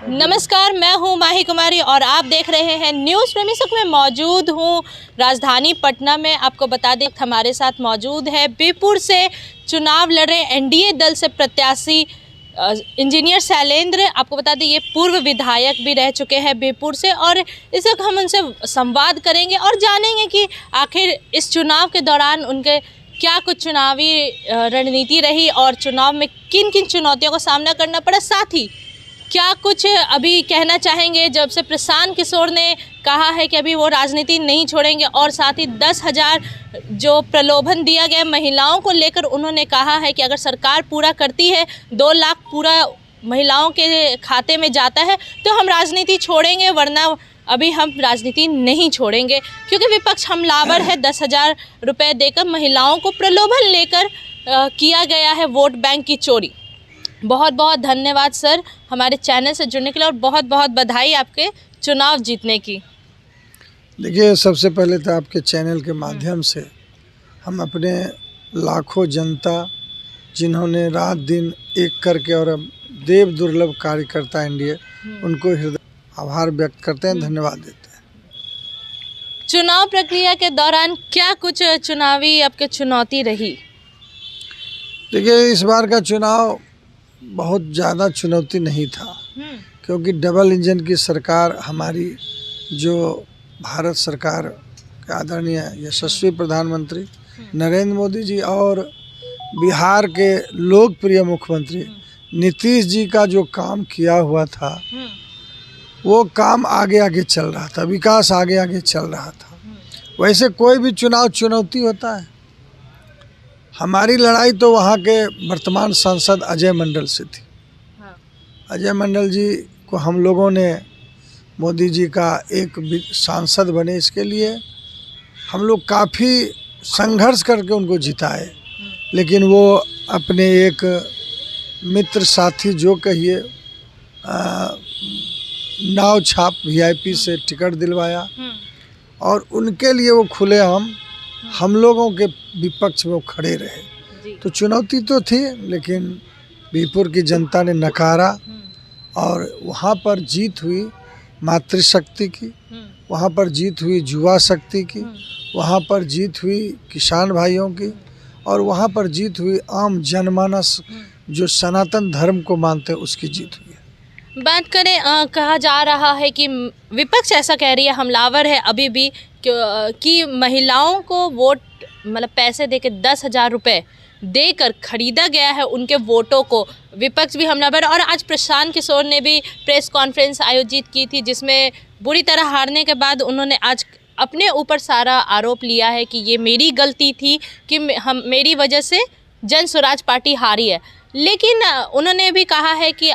नमस्कार, मैं हूं माही कुमारी और आप देख रहे हैं न्यूज़ प्रेमी सुख में मौजूद हूं राजधानी पटना में। आपको बता दें हमारे साथ मौजूद है बीरपुर से चुनाव लड़ रहे एनडीए दल से प्रत्याशी इंजीनियर शैलेंद्र। आपको बता दें ये पूर्व विधायक भी रह चुके हैं बीरपुर से, और इस वक्त हम उनसे संवाद करेंगे और जानेंगे कि आखिर इस चुनाव के दौरान उनके क्या कुछ चुनावी रणनीति रही और चुनाव में किन किन चुनौतियों का सामना करना पड़ा। साथ ही क्या कुछ अभी कहना चाहेंगे जब से प्रशांत किशोर ने कहा है कि अभी वो राजनीति नहीं छोड़ेंगे, और साथ ही 10,000 जो प्रलोभन दिया गया महिलाओं को लेकर उन्होंने कहा है कि अगर सरकार पूरा करती है 2 लाख पूरा महिलाओं के खाते में जाता है तो हम राजनीति छोड़ेंगे, वरना अभी हम राजनीति नहीं छोड़ेंगे, क्योंकि विपक्ष हमलावर है। 10,000 रुपये देकर महिलाओं को प्रलोभन लेकर किया गया है वोट बैंक की चोरी। बहुत बहुत धन्यवाद सर हमारे चैनल से जुड़ने के लिए, और बहुत बहुत बधाई आपके चुनाव जीतने की। देखिए, सबसे पहले तो आपके चैनल के माध्यम से हम अपने लाखों जनता जिन्होंने रात दिन एक करके और अब देव दुर्लभ कार्यकर्ता एनडीए, उनको हृदय आभार व्यक्त करते हैं, धन्यवाद देते हैं। चुनाव प्रक्रिया के दौरान क्या कुछ चुनावी आपके चुनौती रही? देखिए, इस बार का चुनाव बहुत ज़्यादा चुनौती नहीं था, क्योंकि डबल इंजन की सरकार हमारी, जो भारत सरकार के आदरणीय यशस्वी प्रधानमंत्री नरेंद्र मोदी जी और बिहार के लोकप्रिय मुख्यमंत्री नीतीश जी का जो काम किया हुआ था, वो काम आगे आगे चल रहा था, विकास आगे आगे चल रहा था। वैसे कोई भी चुनाव चुनौती होता है। हमारी लड़ाई तो वहाँ के वर्तमान सांसद अजय मंडल से थी। अजय मंडल जी को हम लोगों ने मोदी जी का एक सांसद बने, इसके लिए हम लोग काफ़ी संघर्ष करके उनको जिताए, लेकिन वो अपने एक मित्र साथी, जो कहिए नाव छाप वीआईपी से टिकट दिलवाया, और उनके लिए वो खुलेआम हम लोगों के विपक्ष में वो खड़े रहे। तो चुनौती तो थी, लेकिन बीरपुर की जनता ने नकारा, और वहाँ पर जीत हुई मातृशक्ति की, वहाँ पर जीत हुई युवा शक्ति की, वहाँ पर जीत हुई किसान भाइयों की, और वहाँ पर जीत हुई आम जनमानस जो सनातन धर्म को मानते हैं, उसकी जीत हुई है। बात करें, कहा जा रहा है कि विपक्ष ऐसा कह रही है, हमलावर है अभी भी, कि महिलाओं को वोट मतलब पैसे देकर 10,000 रुपये देकर खरीदा गया है उनके वोटों को। विपक्ष भी हमलावर। और आज प्रशांत किशोर ने भी प्रेस कॉन्फ्रेंस आयोजित की थी, जिसमें बुरी तरह हारने के बाद उन्होंने आज अपने ऊपर सारा आरोप लिया है कि ये मेरी गलती थी, कि मेरी वजह से जन स्वराज पार्टी हारी है। लेकिन उन्होंने भी कहा है कि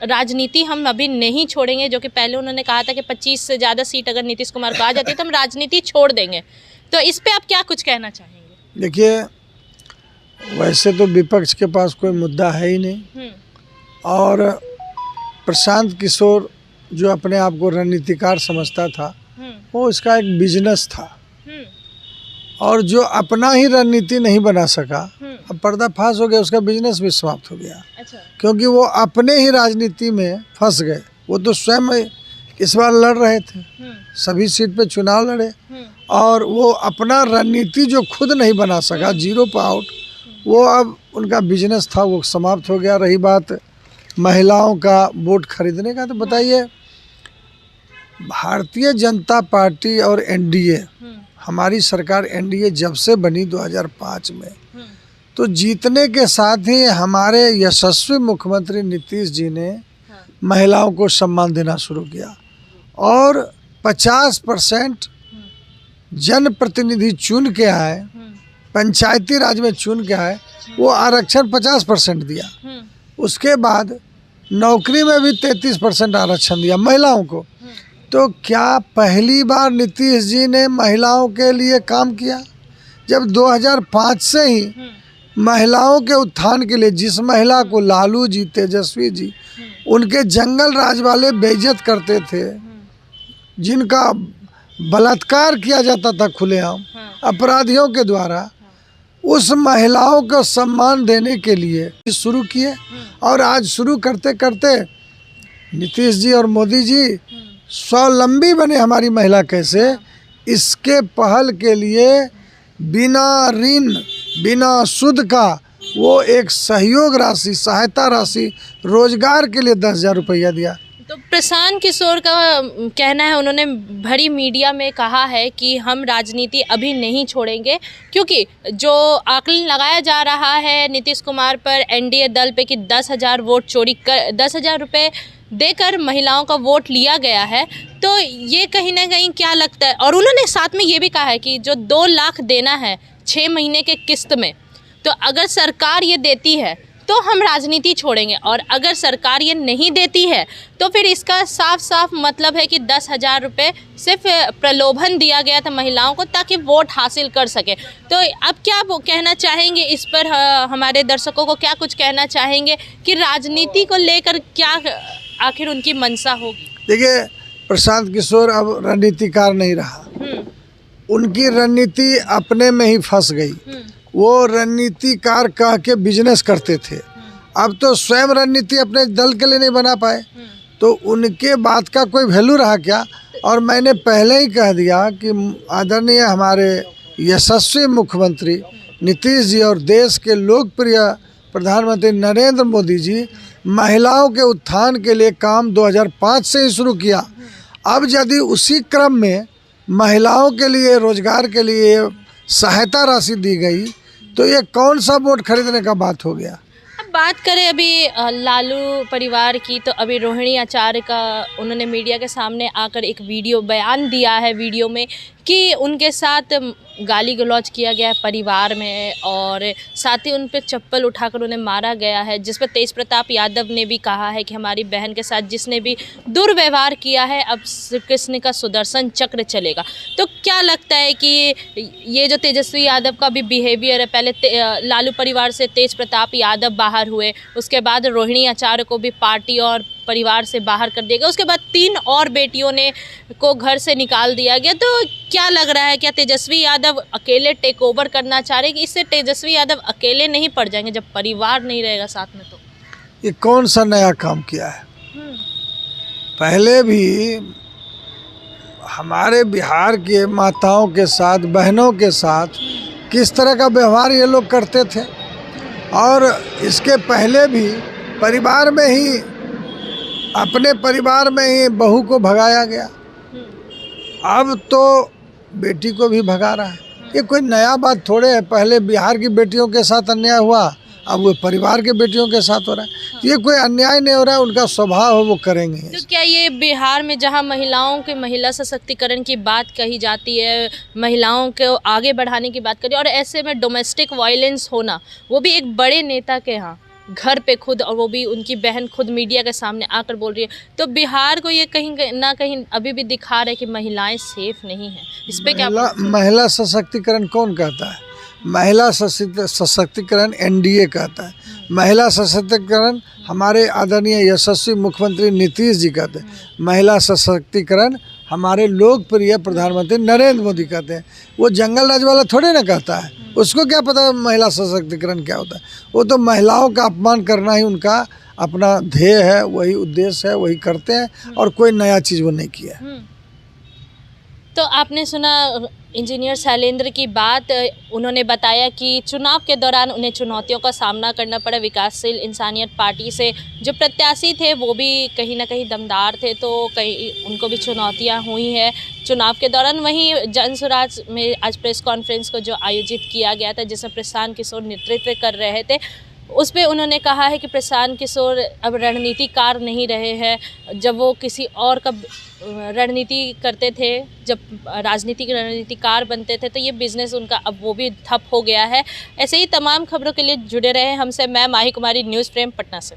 राजनीति हम अभी नहीं छोड़ेंगे, जो कि पहले उन्होंने कहा था कि 25 से ज़्यादा सीट अगर नीतीश कुमार को आ जाती है तो हम राजनीति छोड़ देंगे। तो इस पे आप क्या कुछ कहना चाहेंगे? देखिए, वैसे तो विपक्ष के पास कोई मुद्दा है ही नहीं, और प्रशांत किशोर जो अपने आप को रणनीतिकार समझता था, वो इसका एक बिजनेस था, और जो अपना ही रणनीति नहीं बना सका, अब पर्दाफाश हो गया, उसका बिजनेस भी समाप्त हो गया। अच्छा। क्योंकि वो अपने ही राजनीति में फंस गए। वो तो स्वयं इस बार लड़ रहे थे, सभी सीट पे चुनाव लड़े, और वो अपना रणनीति जो खुद नहीं बना सका, जीरो पे आउट, वो अब उनका बिजनेस था, वो समाप्त हो गया। रही बात महिलाओं का वोट खरीदने का, तो बताइए, भारतीय जनता पार्टी और एनडीए, हमारी सरकार एनडीए जब से बनी 2005 में, तो जीतने के साथ ही हमारे यशस्वी मुख्यमंत्री नीतीश जी ने महिलाओं को सम्मान देना शुरू किया, और 50% जनप्रतिनिधि चुन के आए, पंचायती राज में चुन के आए, वो आरक्षण 50% दिया। उसके बाद नौकरी में भी 33% आरक्षण दिया महिलाओं को। तो क्या पहली बार नीतीश जी ने महिलाओं के लिए काम किया? जब 2005 से ही महिलाओं के उत्थान के लिए, जिस महिला को लालू जी, तेजस्वी जी, उनके जंगल राज वाले बेइज्जत करते थे, जिनका बलात्कार किया जाता था खुलेआम अपराधियों के द्वारा, उस महिलाओं को सम्मान देने के लिए शुरू किए। और आज शुरू करते करते नीतीश जी और मोदी जी स्वावलंबी बने हमारी महिला कैसे, इसके पहल के लिए बिना ऋण बिना सूद का वो एक सहयोग राशि, सहायता राशि, रोजगार के लिए 10,000 रुपया दिया। तो प्रशांत किशोर का कहना है, उन्होंने भरी मीडिया में कहा है कि हम राजनीति अभी नहीं छोड़ेंगे, क्योंकि जो आकलन लगाया जा रहा है नीतीश कुमार पर, एनडीए दल पे कि 10,000 वोट चोरी कर 10,000 रुपये देकर महिलाओं का वोट लिया गया है, तो ये कहीं ना कहीं क्या लगता है। और उन्होंने साथ में ये भी कहा है कि जो 2 लाख देना है 6 महीने के किस्त में, तो अगर सरकार ये देती है तो हम राजनीति छोड़ेंगे, और अगर सरकार ये नहीं देती है तो फिर इसका साफ साफ मतलब है कि 10,000 रुपये सिर्फ प्रलोभन दिया गया था महिलाओं को ताकि वोट हासिल कर सके। तो अब क्या वो कहना चाहेंगे इस पर, हमारे दर्शकों को क्या कुछ कहना चाहेंगे कि राजनीति को लेकर क्या आखिर उनकी मंशा होगी। देखिए, प्रशांत किशोर अब रणनीतिकार नहीं रहा, उनकी रणनीति अपने में ही फंस गई। वो रणनीतिकार कह के बिजनेस करते थे, अब तो स्वयं रणनीति अपने दल के लिए नहीं बना पाए, तो उनके बात का कोई वैल्यू रहा क्या। और मैंने पहले ही कह दिया कि आदरणीय हमारे यशस्वी मुख्यमंत्री नीतीश जी और देश के लोकप्रिय प्रधानमंत्री नरेंद्र मोदी जी महिलाओं के उत्थान के लिए काम 2005 से ही शुरू किया। अब यदि उसी क्रम में महिलाओं के लिए रोजगार के लिए सहायता राशि दी गई तो ये कौन सा वोट खरीदने का बात हो गया। अब बात करें अभी लालू परिवार की, तो अभी रोहिणी आचार्य का उन्होंने मीडिया के सामने आकर एक वीडियो बयान दिया है, वीडियो में कि उनके साथ गाली गलौज किया गया है परिवार में, और साथ ही उन पर चप्पल उठाकर उन्हें मारा गया है, जिस पर तेज प्रताप यादव ने भी कहा है कि हमारी बहन के साथ जिसने भी दुर्व्यवहार किया है अब श्री कृष्ण का सुदर्शन चक्र चलेगा। तो क्या लगता है कि ये जो तेजस्वी यादव का भी बिहेवियर है, पहले लालू परिवार से तेज प्रताप यादव बाहर हुए, उसके बाद रोहिणी आचार्य को भी पार्टी और परिवार से बाहर कर दिया गया, उसके बाद 3 और बेटियों ने को घर से निकाल दिया गया। तो क्या लग रहा है, क्या तेजस्वी यादव अकेले टेक ओवर करना चाह रहे हैं कि इससे तेजस्वी यादव अकेले नहीं पड़ जाएंगे जब परिवार नहीं रहेगा साथ में। तो ये कौन सा नया काम किया है, पहले भी हमारे बिहार के माताओं के साथ, बहनों के साथ किस तरह का व्यवहार ये लोग करते थे, और इसके पहले भी परिवार में ही, अपने परिवार में ही बहू को भगाया गया, अब तो बेटी को भी भगा रहा है। ये कोई नया बात थोड़े है, पहले बिहार की बेटियों के साथ अन्याय हुआ, अब वो परिवार के बेटियों के साथ हो रहा है। ये कोई अन्याय नहीं हो रहा है, उनका स्वभाव है, वो करेंगे। तो क्या ये बिहार में जहां महिलाओं के महिला सशक्तिकरण की बात कही जाती है, महिलाओं को आगे बढ़ाने की बात करी, और ऐसे में डोमेस्टिक वायलेंस होना, वो भी एक बड़े नेता के यहाँ घर पे खुद, और वो भी उनकी बहन खुद मीडिया के सामने आकर बोल रही है, तो बिहार को ये कहीं ना कहीं अभी भी दिखा रहे कि महिलाएं सेफ नहीं हैं। इस पे क्या महिला सशक्तिकरण कौन कहता है? महिला सशक्तिकरण एनडीए कहता है, महिला सशक्तिकरण हमारे आदरणीय यशस्वी मुख्यमंत्री नीतीश जी कहते हैं, महिला सशक्तिकरण हमारे लोकप्रिय प्रधानमंत्री नरेंद्र मोदी कहते हैं। वो जंगल राज वाला थोड़े ना कहता है, उसको क्या पता महिला सशक्तिकरण क्या होता है। वो तो महिलाओं का अपमान करना ही उनका अपना ध्येय है, वही उद्देश्य है, वही करते हैं, और कोई नया चीज़ वो नहीं किया। तो आपने सुना इंजीनियर शैलेंद्र की बात, उन्होंने बताया कि चुनाव के दौरान उन्हें चुनौतियों का सामना करना पड़ा। विकासशील इंसानियत पार्टी से जो प्रत्याशी थे वो भी कहीं ना कहीं दमदार थे, तो कहीं उनको भी चुनौतियां हुई हैं चुनाव के दौरान। वहीं जनसुराज में आज प्रेस कॉन्फ्रेंस को जो आयोजित किया गया था, जिसमें प्रशांत किशोर नेतृत्व कर रहे थे, उस पे उन्होंने कहा है कि प्रशांत किशोर अब रणनीतिकार नहीं रहे हैं। जब वो किसी और का रणनीति करते थे, जब राजनीतिक रणनीतिकार बनते थे, तो ये बिज़नेस उनका अब वो भी ठप हो गया है। ऐसे ही तमाम खबरों के लिए जुड़े रहे हमसे। मैं माही कुमारी, न्यूज़ फ्रेम, पटना से।